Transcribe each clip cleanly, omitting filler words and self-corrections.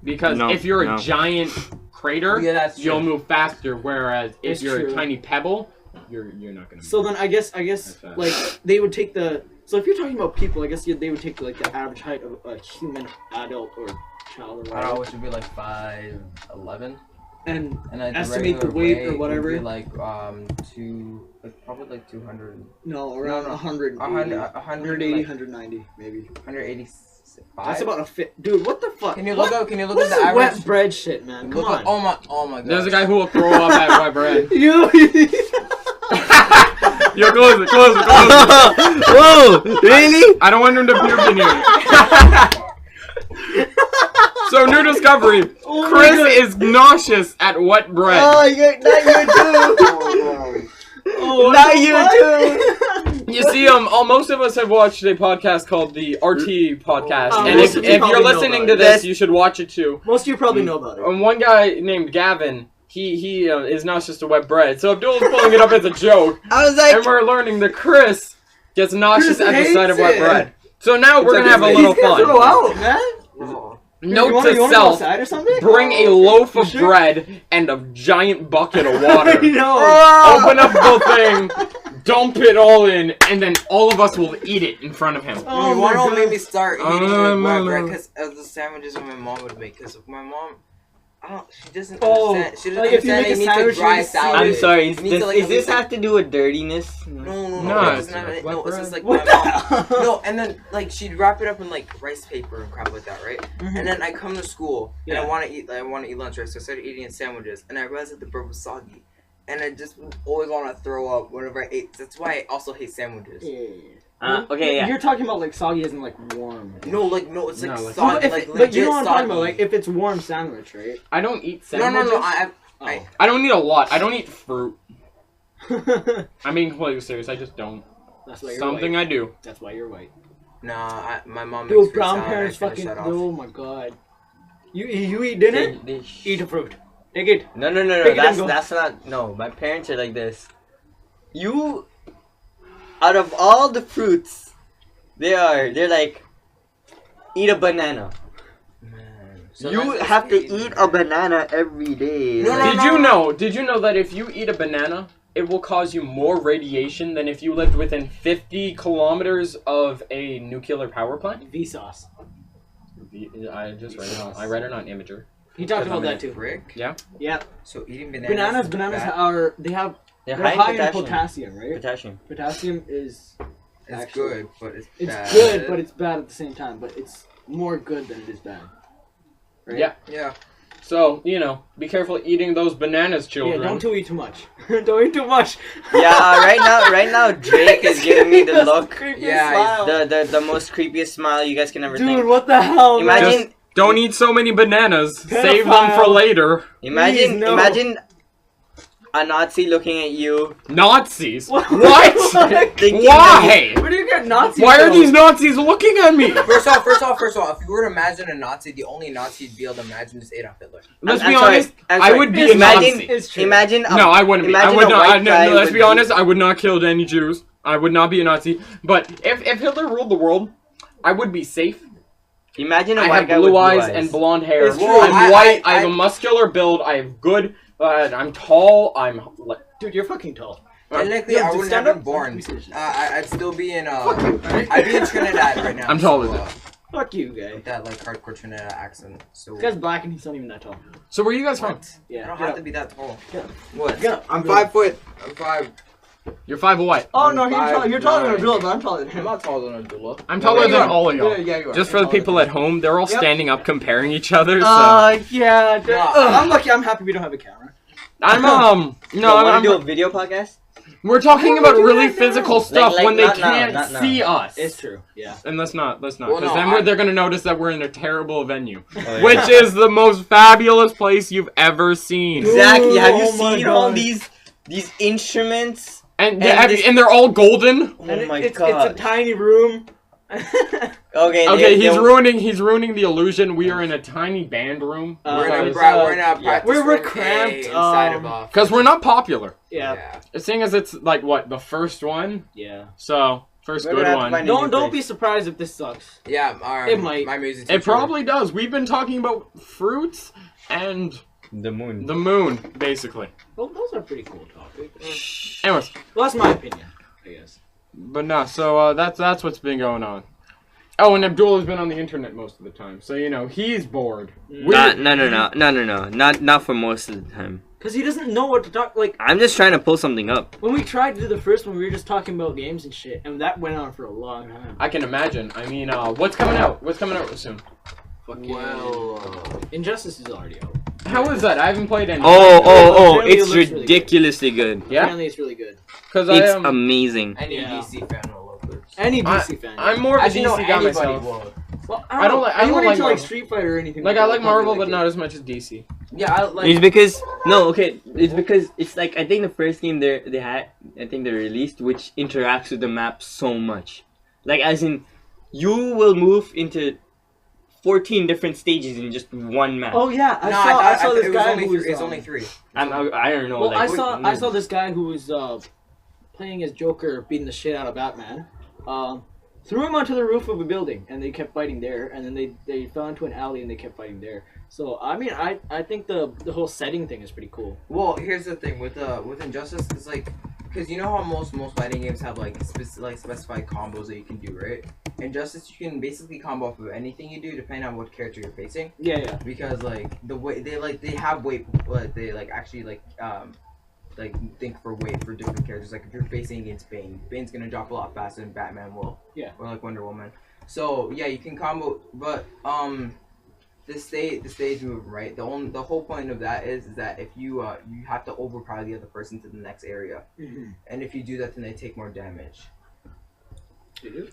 Because if you're a giant crater, you'll move faster. Whereas if you're a tiny pebble, you're not gonna. So then I guess like they would take the. So if you're talking about people, I guess they would take like the average height of a human adult or child or whatever. I don't know, which would be like 5'11". And like estimate the weight or whatever. Would be like probably like 200. No, around 100. 180, 190 maybe. 186. That's about a fit, dude. What the fuck? Can you look at the average? Wet bread shit, man. Come on. Oh my god. There's a guy who will throw up at wet bread. You. Yo, close it. Whoa, really? I don't want him to puke in here. So, new discovery. Chris is nauseous at wet bread. Oh, now you too. You see, most of us have watched a podcast called the RT Podcast, and if you're listening to this, you should watch it too. Most of you probably know about it. And one guy named Gavin, he is nauseous to wet bread. So Abdul's pulling it up as a joke. I was like, and we're learning that Chris gets nauseous at the sight of wet bread. So now we're gonna have a little fun. Throw out, man. Note to self: bring a loaf of bread and a giant bucket of water. Open up the thing, dump it all in, and then all of us will eat it in front of him. Oh, you want to make me start eating wet bread because of the sandwiches that my mom would make. Because my mom, she doesn't understand. She doesn't understand they need to dry salad. I'm sorry. Does this have to do with dirtiness? No. It's just like my mom. No, and then like she'd wrap it up in like rice paper and crap like that, right? And then I come to school and I want to eat lunch, right? So I started eating sandwiches, and I realized that the bread was soggy, and I just always want to throw up whenever I ate. That's why I also hate sandwiches. Okay, yeah. You're talking about like soggy isn't like warm. No, it's like soggy. But you know what I'm talking about? Like if it's warm sandwich, right? I don't eat sandwiches. No. I don't eat a lot. I don't eat fruit. I'm being completely serious. I just don't. That's why you're something white. I do. That's why you're white. Nah, my mom makes dude, fruit brown salad, parents fucking. Oh my god. You eat dinner? Eat a fruit. Take it. No. That's not. No, my parents are like this. Out of all the fruits, they're like, eat a banana. So you have to eat a banana every day. Did you know that if you eat a banana, it will cause you more radiation than if you lived within 50 kilometers of a nuclear power plant? Vsauce. I just read it on. I read it on Imager. He talked about that too. Frick? Yeah. Yeah. So eating bananas. Bananas they're high high in in potassium, right? Potassium is. It's good, but it's bad. It's good, but it's bad at the same time. But it's more good than it is bad. Right? Yeah. So, be careful eating those bananas, children. Yeah, don't eat too much. Don't eat too much. Yeah, right now Drake is giving me the look. Smile. The most creepiest smile you guys can ever think. Dude, what the hell? Imagine. Just don't eat so many bananas. Save them for later. Imagine a Nazi looking at you. Nazis? What? Why? Where do you get Nazis? Why are these Nazis looking at me? First off, if you were to imagine a Nazi, the only Nazi you'd be able to imagine is Adolf Hitler. Let's be honest. I would be a Nazi. Imagine. No, I wouldn't be. I would not. No, let's be honest. I would not kill any Jews. I would not be a Nazi. But if Hitler ruled the world, I would be safe. Imagine a I white have guy blue with eyes and blonde hair. It's true. I'm white. I have a muscular build. I have good. I'm tall. Dude, you're fucking tall. Technically, I wouldn't have been born. I'd still be in. I'd be in Trinidad right now. I'm taller than. Fuck you, guy. With that hardcore Trinidad accent. So. This guy's black and he's not even that tall. So where are you guys from? Yeah. I don't have to be that tall. What? I'm 5 foot. I'm 5. You're 5 what? Oh no, you're taller than Abdullah, but I'm taller than him. I'm not taller than Abdullah. I'm taller than all of y'all. Yeah, you are. Just for the people at home, they're all standing up comparing each other. So. Yeah. I'm lucky. I'm happy we don't have a camera. I'm want to do a video podcast? We're talking about really physical stuff when they can't see us. It's true. Yeah. And let's not. Well, Because then they're gonna notice that we're in a terrible venue, which is the most fabulous place you've ever seen. Exactly. Have you seen all these instruments? And they're all golden. Oh my god. It's a tiny room. Okay, he's ruining the illusion. We are in a tiny band room. We're cramped inside of because we're not popular. Yeah. Seeing as it's like what the first one. Yeah. So First good one. Don't be surprised if this sucks. Yeah, it might. My music teacher. It probably does. We've been talking about fruits and the moon. The moon, basically. Well, those are pretty cool topics. Anyways, well, that's my opinion, I guess. But no, so that's what's been going on. Oh, and Abdul has been on the internet most of the time, so you know he's bored. No, not for most of the time. Because he doesn't know what to talk. Like, I'm just trying to pull something up. When we tried to do the first one, we were just talking about games and shit, and that went on for a long time. I can imagine. I mean, what's coming out? What's coming out soon? Injustice is already out. How is that? I haven't played any. It's ridiculously good. Yeah, apparently it's really good. Because it's amazing. Any DC fan will love it. Any DC fan. I'm more of a DC guy myself. Well, I don't like Street Fighter or anything. Like I like Marvel, but not as much as DC. Yeah, I like. It's because It's because it's like I think the first game they released, which interacts with the map so much. Like as in, you will move into 14 different stages in just one map. Oh yeah, I saw this guy who was. It's only 3. I don't know. Well, like, I saw this guy who was playing as Joker, beating the shit out of Batman. Threw him onto the roof of a building, and they kept fighting there. And then they fell into an alley, and they kept fighting there. So I mean, I think the whole setting thing is pretty cool. Well, here's the thing with Injustice, it's like, because you know how most fighting games have like specified combos that you can do, right? Injustice, you can basically combo off of anything you do depending on what character you're facing. Yeah. Because like the way they have weight, like they actually think for weight for different characters. Like if you're facing against Bane, Bane's gonna drop a lot faster than Batman will. Yeah. Or like Wonder Woman. So yeah, you can combo, but the stage move, right? The whole point of that is that if you have to overpower the other person to the next area, and if you do that, then they take more damage. You do?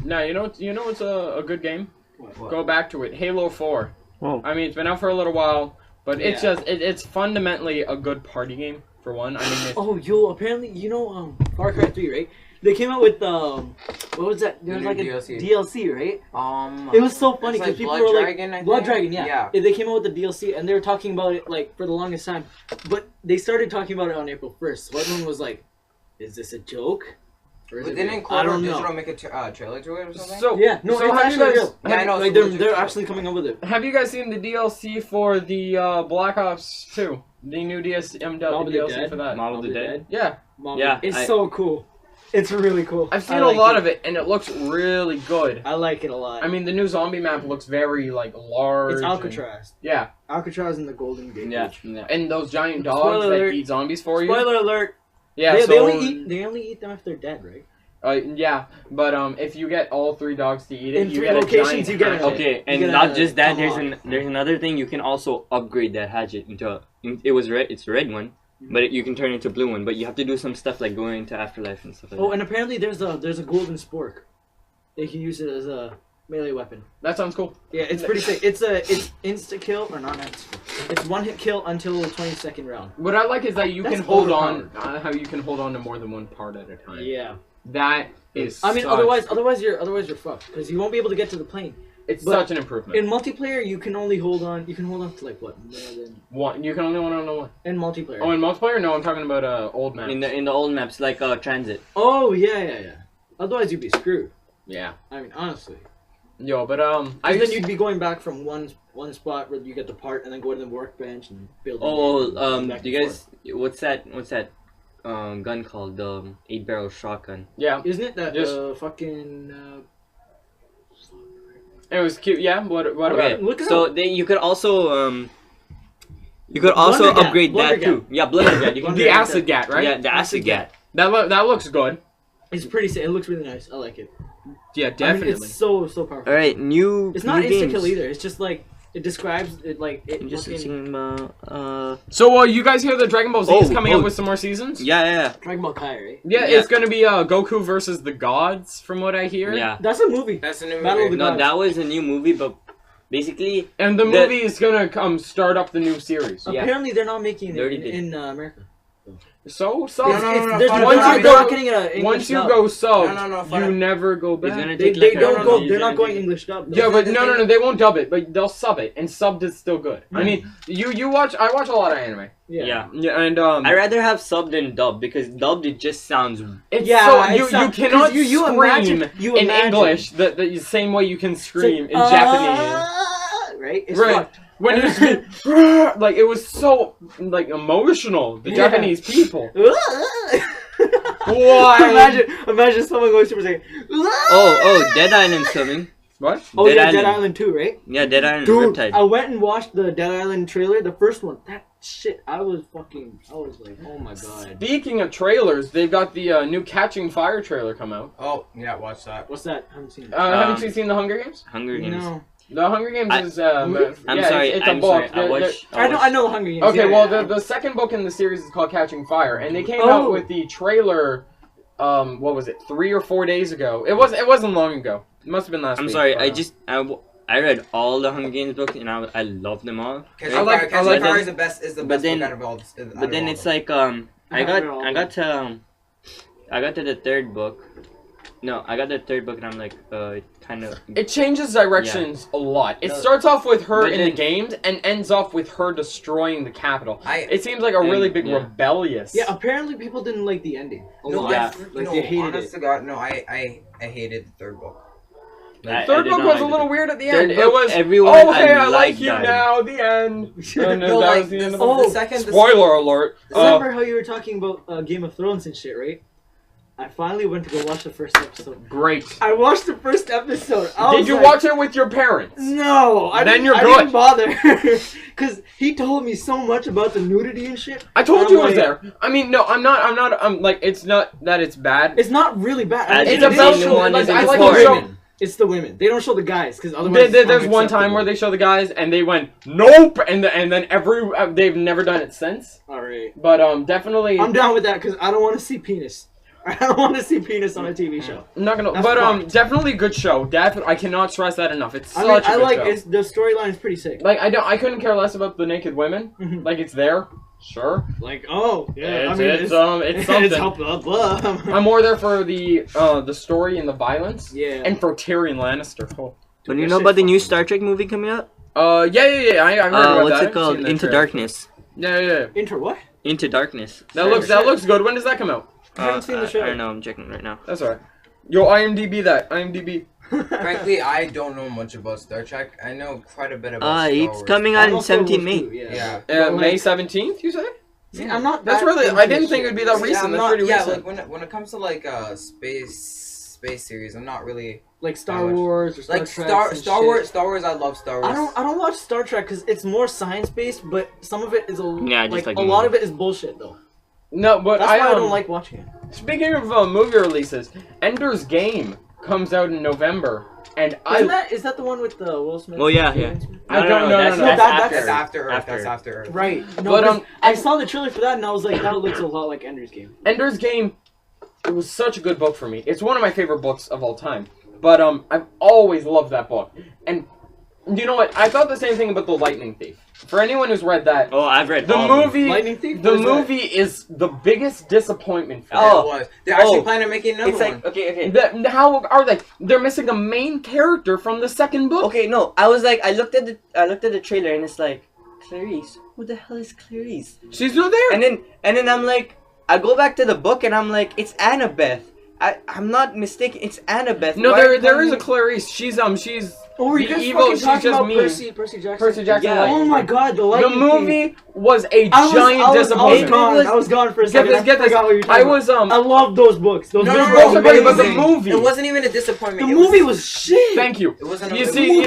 No, you know what's a good game? What? Go back to it. Halo 4. Oh. I mean, it's been out for a little while, but it's just it's fundamentally a good party game for one. I mean, apparently Far Cry 3, right? They came out with what was that? There was like a DLC, right? It was so funny because people were like Blood Dragon, yeah. They came out with the DLC and they were talking about it like for the longest time, but they started talking about it on April 1st. So everyone was like, "Is this a joke?" But didn't Clover Digital make a trailer to it or something? So yeah, no, it's actually real. Yeah, I know. Like they're actually coming up with it. Have you guys seen the DLC for the Black Ops 2? The new DLC for that. Mob of the Dead? Yeah. It's so cool. It's really cool. I've seen a lot of it, and it looks really good. I like it a lot. I mean, the new zombie map looks very, like, large. It's Alcatraz. Yeah. Alcatraz in the Golden Gate. Yeah. And those giant dogs that eat zombies for you. Spoiler alert. Yeah, they only eat them if they're dead, right? Yeah, but if you get all 3 dogs to eat it, in you 3 get locations, a you get okay, and not just that. There's another thing. You can also upgrade that hatchet into it's a red one. But you can turn it into a blue one, but you have to do some stuff like going into Afterlife and stuff like that. Oh, and apparently there's a golden spork. They can use it as a melee weapon. That sounds cool. Yeah, it's pretty sick. It's insta kill or not insta. It's 1-hit kill until the 22nd round. What I like is that you can hold on. How you can hold on to more than one part at a time. Yeah. That is. I mean, otherwise you're fucked because you won't be able to get to the plane. It's such an improvement. In multiplayer, you can only hold on. You can hold on to like what? One. You can only hold on to one. In multiplayer. Oh, in multiplayer? No, I'm talking about old maps. In the old maps, like Transit. Oh yeah. Otherwise, you'd be screwed. Yeah. I mean, honestly. Yo, but then you'd be going back from one spot where you get the part and then go to the workbench and build. Oh, do you guys? What's that gun called? The 8-barrel shotgun. Yeah. Isn't it that fucking? It was cute, yeah. What about it? So you could also upgrade that too. Yeah, Blundergat. You can the acid gat, right? Yeah, the acid gat. That looks good. It's pretty sick. It looks really nice. I like it. Yeah, definitely. I mean, it's so powerful. All right, It's not insta kill either. It's just like it describes it like it. Just So you guys hear that Dragon Ball Z is coming up with some more seasons? Yeah. Dragon Ball Kai, right? Yeah, it's gonna be Goku versus the gods, from what I hear. Yeah, that's a movie. That's a new Battle movie. of the Gods. that was a new movie, but basically, and the movie is gonna start up the new series. Apparently, they're not making it in America. So sub. Once you go sub, you never go back. They don't go. They're not going English dub. Yeah, but no, they won't dub it, but they'll sub it, and subbed is still good. I mean, I watch a lot of anime. Yeah, and I rather have subbed than dubbed because dubbed it just sounds. You cannot scream in English the same way you can scream in Japanese. Right. It's right. When it was like it was so like emotional, the Japanese people. Why? Imagine someone going Super Saiyan. Dead Island's coming. What? Oh, Dead Island 2, right? Yeah, Dead Island. Dude, Riptide. I went and watched the Dead Island trailer, the first one. That shit, I was like, oh my god. Speaking of trailers, they've got the new Catching Fire trailer come out. Oh, yeah, watch that. What's that? I haven't seen it. Haven't you seen the Hunger Games? Hunger Games. No. The Hunger Games is I'm sorry. It's a book. I know the Hunger Games. Okay, the second book in the series is called Catching Fire, and they came out with the trailer. What was it? 3 or 4 days ago. It wasn't long ago. It must have been last week. I'm sorry. I read all the Hunger Games books and I love them all. Catching Fire is the best book out of all. But then it's like I got to the third book. No, I got the third book and I'm like, kind of... It changes directions a lot. It starts off with her in the games and ends off with her destroying the capital. It seems like a really big rebellious... Yeah, apparently people didn't like the ending. They hated it. To God, no, I hated the third book. The third book was a little weird at the end. It was, I like you now, the end. And that was the end of the second. Spoiler alert. Remember how you were talking about Game of Thrones and shit, right? I finally went to go watch the first episode. Great. I watched the first episode. Did you watch it with your parents? No. I didn't bother. Because he told me so much about the nudity and shit. I told you it was there. I mean, no, I'm not, like, it's not that it's bad. It's not really bad. It's about the women. It's the women. They don't show the guys because otherwise. There's one time where they show the guys and they went nope, and then they've never done it since. All right. But definitely. I'm down with that because I don't want to see penis. I don't want to see penis on a TV show. I'm not gonna. But definitely good show. I cannot stress that enough. It's such a good show. The storyline is pretty sick. Like I couldn't care less about the naked women. Like it's there. Sure. Like it's something. I'm more there for the story and the violence. Yeah. And for Tyrion Lannister. Oh. But you know about the new Star Trek movie coming out? Yeah. I heard about that. What's it called? Into Darkness. Yeah. Into what? Into Darkness. That looks good. When does that come out? I haven't seen the show. I don't know. I'm checking right now. That's alright. Yo, IMDb that. IMDb. Frankly, I don't know much about Star Trek. I know quite a bit about Star Wars. It's coming out in 17 May. Yeah. May 17th, you say? See, I'm not. That's really. I didn't think it'd be that recent. That's pretty recent. Like when it comes to like space series, I'm not really like Star Wars or Star Trek. Star Wars. I love Star Wars. I don't watch Star Trek because it's more science based, but some of it is a a lot of it is bullshit though. No, but that's why I don't like watching it. Speaking of movie releases, Ender's Game comes out in November, and is that the one with the Will Smith? Oh yeah. I don't know. That's After Earth. Right. No, but I saw the trailer for that, and I was like, that looks a lot like Ender's Game. Ender's Game, it was such a good book for me. It's one of my favorite books of all time. But I've always loved that book, and you know what? I thought the same thing about The Lightning Thief. For anyone who's read that, I've read the movie. Lightning Thief. The movie is the biggest disappointment for me. It was. They're actually planning on making another one. Okay. How are they? They're missing the main character from the second book. Okay, no. I was like, I looked at the trailer and it's like, Clarice. Who the hell is Clarice? She's not there. And then I'm like, I go back to the book and I'm like, it's Annabeth. I'm not mistaken. It's Annabeth. No, there is a Clarice. She's Oh, you guys evil. She's just mean. Percy Jackson. Percy Jackson. Yeah. Oh my God, the movie was a giant disappointment. I was gone for a second. Get this. I love those books. Those books were great, but the movie. It wasn't even a disappointment. The movie was shit. Thank you. It wasn't. You see,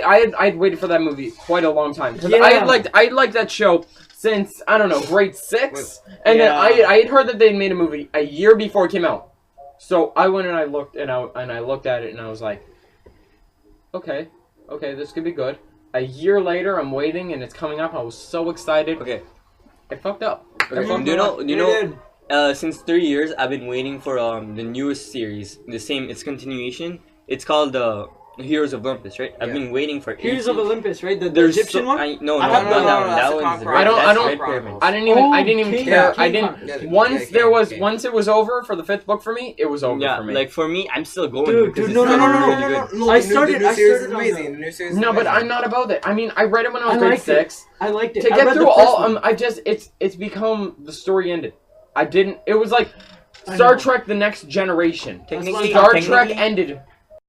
I had waited for that movie quite a long time because I had liked that show since I don't know grade 6, and then I had heard that they'd made a movie a year before it came out. So I went and I looked at it and I was like, okay, this could be good. A year later, I'm waiting and it's coming up. I was so excited. Okay, I fucked up. You know, since 3 years, I've been waiting for the newest series, its continuation. It's called Heroes of Olympus, right? I've been waiting for Heroes of Olympus, right? The Egyptian one? No, not that one. I didn't even care. Once it was over for the 5th book for me, it was over for me. Like for me, I'm still going. Dude, no. I started amazing. No, but I'm not about it. I mean, I read it when I was grade 6. I liked it. To get through all, it's become, the story ended. It was like Star Trek The Next Generation. Star Trek ended